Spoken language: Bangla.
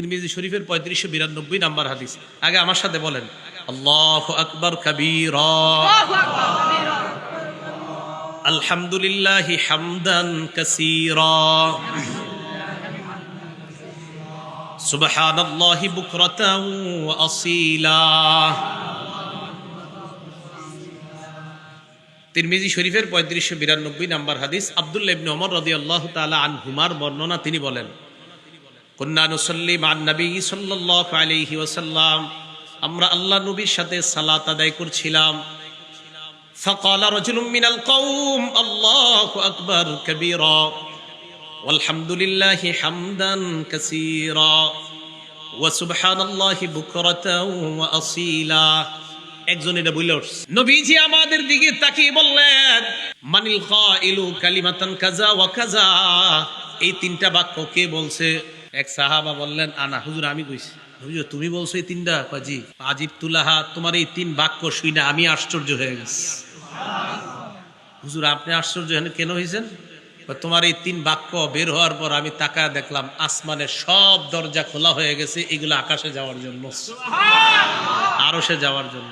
তিরমিজি শরীফের 3592 নাম্বার হাদিস। আগে আমার সাথে বলেন আল্লাহু আকবার কাবীরা, আলহামদুলিল্লাহি হামদান কাসীরা, সুবহানাল্লাহি বুকরাতাও ওয়া আসীলা। তিরমিজি শরীফের 3592 নাম্বার হাদিস। আব্দুল্লাহ ইবনে ওমর রাদিয়াল্লাহু তাআলা আনহুমার বর্ণনা, তিনি বলেন কুন্না নুসাল্লি মা'আন নবী সাল্লাল্লাহু আলাইহি ওয়াসাল্লাম, আমরা আল্লাহ নবীর সাথে সালাত আদায় করছিলাম। ফাকালা রাজুলুম মিনাল কওম আল্লাহু আকবার কাবীরা ওয়ালহামদুলিল্লাহি হামদান কাসীরা ওয়া সুবহানাল্লাহি বুকরাতাও ওয়া আসীলা। একজন এটা বলে উঠছে, নবীজি আমাদের দিকে তাকিয়ে বললেন মানিল কাইলু কালিমাতান কাযা ওয়া কাযা, এই তিনটা বাক্য কে বলছে? এক সাহাবা বললেন আনা, হুজুর আমি কইছি। হুজুর তুমি বলছো এই তিনটা? জি। আজিব তুলাহা, তোমার এই তিন বাক্য শুই না আমি আশ্চর্য হয়ে গেছি। হুজুর আপনি আশ্চর্য কেন হয়েছেন? তোমার এই তিন বাক্য বের হওয়ার পর আমি তাকায় দেখলাম আসমানের সব দরজা খোলা হয়ে গেছে, এগুলো আকাশে যাওয়ার জন্য, আরশে যাওয়ার জন্য।